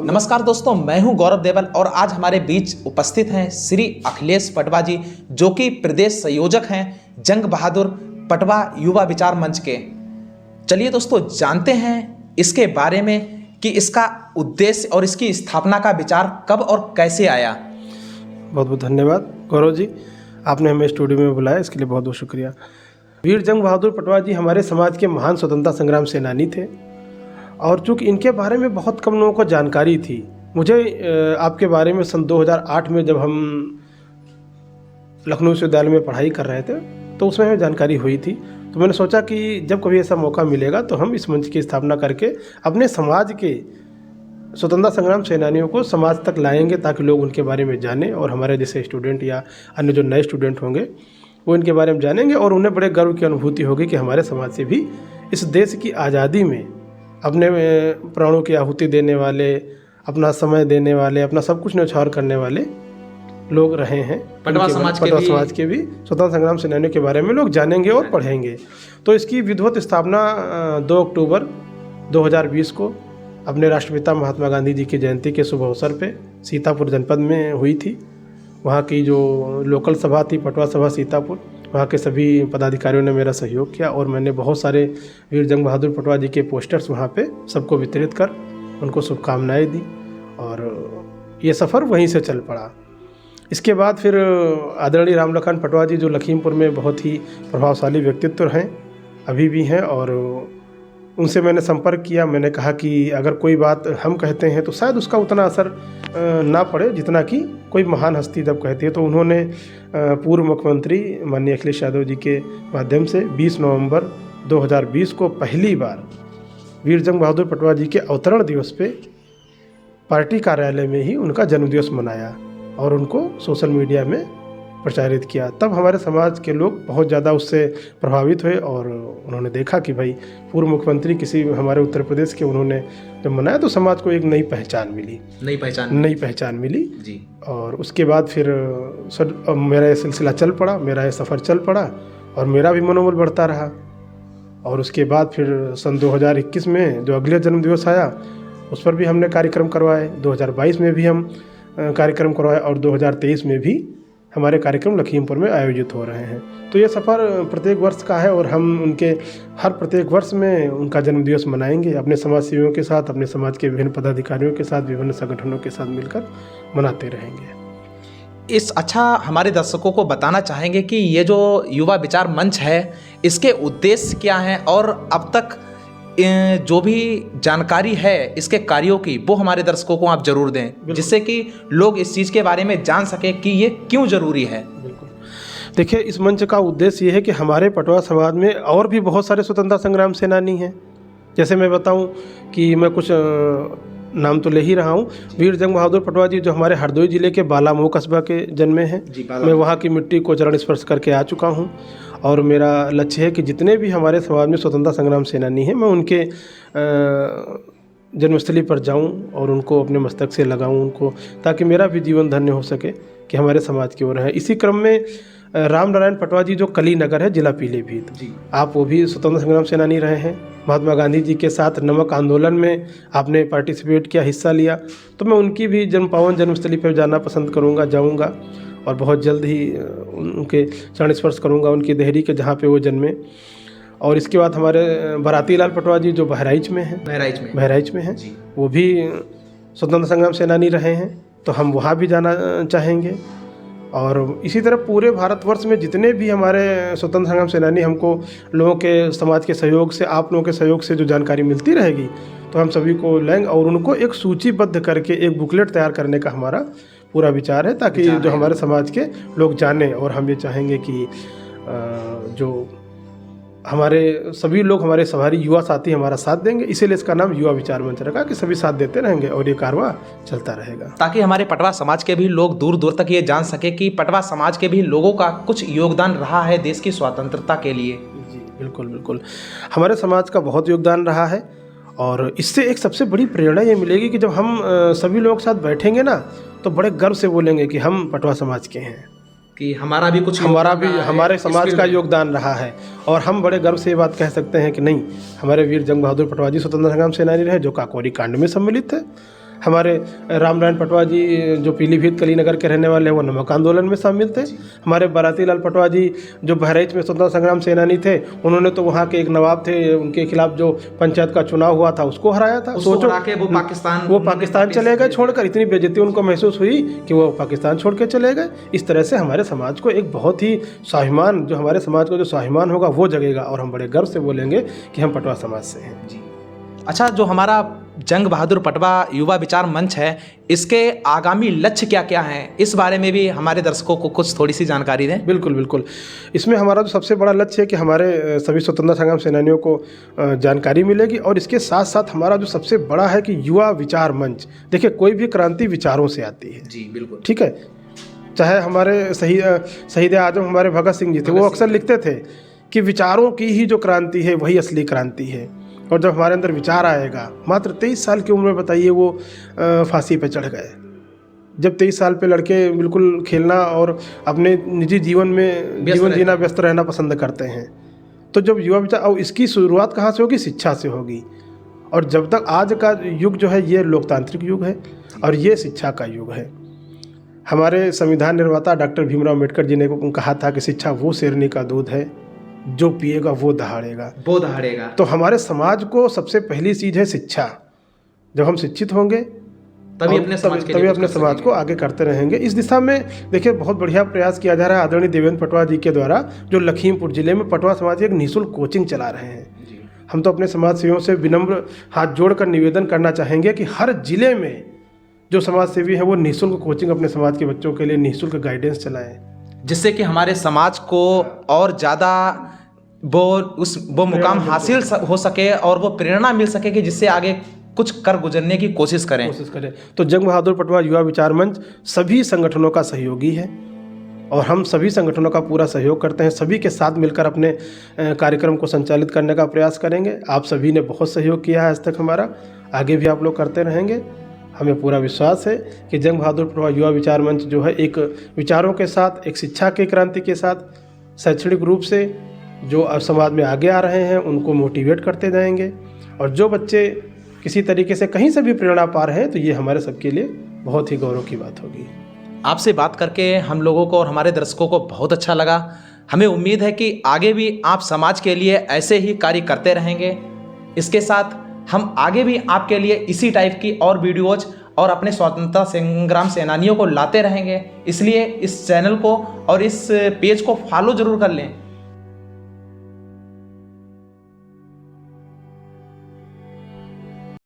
नमस्कार दोस्तों, मैं हूं गौरव देवल और आज हमारे बीच उपस्थित हैं श्री अखिलेश पटवा जी, जो कि प्रदेश संयोजक हैं जंग बहादुर पटवा युवा विचार मंच के। चलिए दोस्तों, जानते हैं इसके बारे में कि इसका उद्देश्य और इसकी स्थापना का विचार कब और कैसे आया। बहुत बहुत धन्यवाद गौरव जी, आपने हमें स्टूडियो में बुलाया, इसके लिए बहुत बहुत शुक्रिया। वीर जंग बहादुर पटवा जी हमारे समाज के महान स्वतंत्रता संग्राम सेनानी थे और चूँकि इनके बारे में बहुत कम लोगों को जानकारी थी। मुझे आपके बारे में सन 2008 में जब हम लखनऊ विश्वविद्यालय में पढ़ाई कर रहे थे तो उसमें हमें जानकारी हुई थी। तो मैंने सोचा कि जब कभी ऐसा मौका मिलेगा तो हम इस मंच की स्थापना करके अपने समाज के स्वतंत्रता संग्राम सेनानियों को समाज तक लाएंगे ताकि लोग उनके बारे में जानें और हमारे जैसे स्टूडेंट या अन्य जो नए स्टूडेंट होंगे वो इनके बारे में जानेंगे और उन्हें बड़े गर्व की अनुभूति होगी कि हमारे समाज से भी इस देश की आज़ादी में अपने प्राणों की आहुति देने वाले, अपना समय देने वाले, अपना सब कुछ न्यौछावर करने वाले लोग रहे हैं। पटवा समाज के भी स्वतंत्रता संग्राम सेनानियों के बारे में लोग जानेंगे और पढ़ेंगे। तो इसकी विधिवत स्थापना 2 अक्टूबर 2020 को अपने राष्ट्रपिता महात्मा गांधी जी की जयंती के शुभ अवसर पे सीतापुर जनपद में हुई थी। वहाँ की जो लोकल सभा थी, पटवा सभा सीतापुर, वहाँ के सभी पदाधिकारियों ने मेरा सहयोग किया और मैंने बहुत सारे वीर जंग बहादुर पटवा जी के पोस्टर्स वहाँ पे सबको वितरित कर उनको शुभकामनाएँ दी और ये सफ़र वहीं से चल पड़ा। इसके बाद फिर आदरणीय राम लखन पटवा जी जो लखीमपुर में बहुत ही प्रभावशाली व्यक्तित्व हैं, अभी भी हैं, और उनसे मैंने संपर्क किया। मैंने कहा कि अगर कोई बात हम कहते हैं तो शायद उसका उतना असर ना पड़े जितना कि कोई महान हस्ती जब कहती है। तो उन्होंने पूर्व मुख्यमंत्री माननीय अखिलेश यादव जी के माध्यम से 20 नवंबर 2020 को पहली बार वीर जंग बहादुर पटवा जी के अवतरण दिवस पे पार्टी कार्यालय में ही उनका जन्मदिवस मनाया और उनको सोशल मीडिया में प्रचारित किया। तब हमारे समाज के लोग बहुत ज़्यादा उससे प्रभावित हुए और उन्होंने देखा कि भाई पूर्व मुख्यमंत्री किसी हमारे उत्तर प्रदेश के उन्होंने जब मनाया तो समाज को एक नई पहचान मिली जी। और उसके बाद फिर मेरा ये सिलसिला चल पड़ा, मेरा ये सफ़र चल पड़ा और मेरा भी मनोबल बढ़ता रहा। और उसके बाद फिर सन 2021 में जो अगले जन्मदिवस आया उस पर भी हमने कार्यक्रम करवाए, 2022 में भी हम कार्यक्रम करवाए और 2023 में भी हमारे कार्यक्रम लखीमपुर में आयोजित हो रहे हैं। तो ये सफ़र प्रत्येक वर्ष का है और हम उनके हर प्रत्येक वर्ष में उनका जन्मदिवस मनाएंगे अपने समाज सेवियों के साथ, अपने समाज के विभिन्न पदाधिकारियों के साथ, विभिन्न संगठनों के साथ मिलकर मनाते रहेंगे। हमारे दर्शकों को बताना चाहेंगे कि ये जो युवा विचार मंच है इसके उद्देश्य क्या हैं और अब तक जो भी जानकारी है इसके कार्यों की वो हमारे दर्शकों को आप जरूर दें, जिससे कि लोग इस चीज़ के बारे में जान सकें कि ये क्यों ज़रूरी है। बिल्कुल, देखिए इस मंच का उद्देश्य ये है कि हमारे पटवा समाज में और भी बहुत सारे स्वतंत्रता संग्राम सेनानी हैं। जैसे मैं बताऊं कि मैं कुछ नाम तो ले ही रहा हूँ। वीर जंग बहादुर पटवा जी जो हमारे हरदोई जिले के बालामऊ कस्बा के जन्मे हैं, मैं वहाँ की मिट्टी को चरण स्पर्श करके आ चुका हूँ और मेरा लक्ष्य है कि जितने भी हमारे समाज में स्वतंत्रता संग्राम सेनानी हैं मैं उनके जन्मस्थली पर जाऊं और उनको अपने मस्तक से लगाऊं उनको, ताकि मेरा भी जीवन धन्य हो सके कि हमारे समाज की ओर है। इसी क्रम में राम नारायण पटवा जी जो कली नगर है, जिला पीलीभीत, आप वो भी स्वतंत्रता संग्राम सेनानी रहे हैं। महात्मा गांधी जी के साथ नमक आंदोलन में आपने पार्टिसिपेट किया, हिस्सा लिया। तो मैं उनकी भी पावन जन्मस्थली पर जाना पसंद करूँगा, जाऊँगा और बहुत जल्द ही उनके चरण स्पर्श करूँगा, उनकी देहरी के जहाँ पे वो जन्मे। और इसके बाद हमारे बराती लाल पटवा जी जो बहराइच में हैं, वो भी स्वतंत्रता संग्राम सेनानी रहे हैं, तो हम वहाँ भी जाना चाहेंगे। और इसी तरह पूरे भारतवर्ष में जितने भी हमारे स्वतंत्रता संग्राम सेनानी हमको लोगों के समाज के सहयोग से, आप लोगों के सहयोग से जो जानकारी मिलती रहेगी तो हम सभी को लेंगे और उनको एक सूचीबद्ध करके एक बुकलेट तैयार करने का हमारा पूरा विचार है, ताकि जो हमारे समाज के लोग जानें। और हम ये चाहेंगे कि जो हमारे सभी लोग, हमारे सवारी युवा साथी हमारा साथ देंगे, इसीलिए इसका नाम युवा विचार मंच रखा कि सभी साथ देते रहेंगे और ये कारवां चलता रहेगा, ताकि हमारे पटवा समाज के भी लोग दूर दूर तक ये जान सके कि पटवा समाज के भी लोगों का कुछ योगदान रहा है देश की स्वतंत्रता के लिए। जी बिल्कुल बिल्कुल, हमारे समाज का बहुत योगदान रहा है और इससे एक सबसे बड़ी प्रेरणा ये मिलेगी कि जब हम सभी लोग साथ बैठेंगे ना तो बड़े गर्व से बोलेंगे कि हम पटवा समाज के हैं, कि हमारा भी हमारे समाज का योगदान रहा है। और हम बड़े गर्व से ये बात कह सकते हैं कि नहीं, हमारे वीर जंग बहादुर पटवा जी स्वतंत्रता संग्राम सेनानी रहे जो काकोरी कांड में सम्मिलित थे, हमारे रामनारायण पटवा जी जो पीलीभीत कलीनगर के रहने वाले हैं, वो नमक आंदोलन में शामिल थे। हमारे बाराती लाल पटवा जी जो बहराइच में स्वतंत्रता संग्राम सेनानी थे, उन्होंने तो वहाँ के एक नवाब थे, उनके खिलाफ जो पंचायत का चुनाव हुआ था उसको हराया था। सोचो वो पाकिस्तान चले गए छोड़कर, इतनी बेइज्जती उनको महसूस हुई कि वो पाकिस्तान छोड़ के चले गए। इस तरह से हमारे समाज को एक बहुत ही स्वाभिमान, जो हमारे समाज को जो स्वाभिमान होगा वो जगेगा और हम बड़े गर्व से बोलेंगे कि हम पटवा समाज से हैं। जी। अच्छा, जो हमारा जंग बहादुर पटवा युवा विचार मंच है, इसके आगामी लक्ष्य क्या क्या हैं, इस बारे में भी हमारे दर्शकों को कुछ थोड़ी सी जानकारी दें। बिल्कुल बिल्कुल। इसमें हमारा जो सबसे बड़ा लक्ष्य है कि हमारे सभी स्वतंत्रता संग्राम सेनानियों को जानकारी मिलेगी, और इसके साथ साथ हमारा जो सबसे बड़ा है कि युवा विचार मंच। देखिए, कोई भी क्रांति विचारों से आती है। जी बिल्कुल। ठीक है, चाहे हमारे शहीद आजम हमारे भगत सिंह जी थे, वो अक्सर लिखते थे कि विचारों की ही जो क्रांति है वही असली क्रांति है। और जब हमारे अंदर विचार आएगा, मात्र 23 साल की उम्र में बताइए वो फांसी पे चढ़ गए। जब 23 साल पे लड़के बिल्कुल खेलना और अपने निजी जीवन में जीवन जीना, व्यस्त रहना पसंद करते हैं, तो जब युवा विचार, और इसकी शुरुआत कहाँ से होगी? शिक्षा से होगी। और जब तक आज का युग जो है ये लोकतांत्रिक युग है और ये शिक्षा का युग है। हमारे संविधान निर्माता डॉक्टर भीमराव अम्बेडकर जी ने कहा था कि शिक्षा वो शेरनी का दूध है, जो पिएगा वो दहाड़ेगा। तो हमारे समाज को सबसे पहली चीज़ है शिक्षा। जब हम शिक्षित होंगे तभी अपने समाज को आगे करते रहेंगे। इस दिशा में देखिए बहुत बढ़िया प्रयास किया जा रहा है आदरणीय देवेंद्र पटवा जी के द्वारा, जो लखीमपुर जिले में पटवा समाज की एक निःशुल्क कोचिंग चला रहे हैं। हम तो अपने समाज सेवियों से विनम्र हाथ जोड़कर निवेदन करना चाहेंगे कि हर जिले में जो समाज सेवी हैं वो निःशुल्क कोचिंग अपने समाज के बच्चों के लिए निःशुल्क गाइडेंस चलाएं, जिससे कि हमारे समाज को और ज़्यादा वो मुकाम हासिल हो सके और वो प्रेरणा मिल सके कि जिससे आगे कुछ कर गुजरने की कोशिश करें। तो जंग बहादुर पटवा युवा विचार मंच सभी संगठनों का सहयोगी है और हम सभी संगठनों का पूरा सहयोग करते हैं। सभी के साथ मिलकर अपने कार्यक्रम को संचालित करने का प्रयास करेंगे। आप सभी ने बहुत सहयोग किया है आज तक हमारा, आगे भी आप लोग करते रहेंगे। हमें पूरा विश्वास है कि जंग बहादुर पटवा युवा विचार मंच जो है एक विचारों के साथ, एक शिक्षा के क्रांति के साथ, शैक्षणिक रूप से जो समाज में आगे आ रहे हैं उनको मोटिवेट करते जाएंगे। और जो बच्चे किसी तरीके से कहीं से भी प्रेरणा पा रहे हैं तो ये हमारे सबके लिए बहुत ही गौरव की बात होगी। आपसे बात करके हम लोगों को और हमारे दर्शकों को बहुत अच्छा लगा। हमें उम्मीद है कि आगे भी आप समाज के लिए ऐसे ही कार्य करते रहेंगे। इसके साथ हम आगे भी आपके लिए इसी टाइप की और वीडियोज और अपने स्वतंत्रता संग्राम सेनानियों को लाते रहेंगे। इसलिए इस चैनल को और इस पेज को फॉलो ज़रूर कर लें।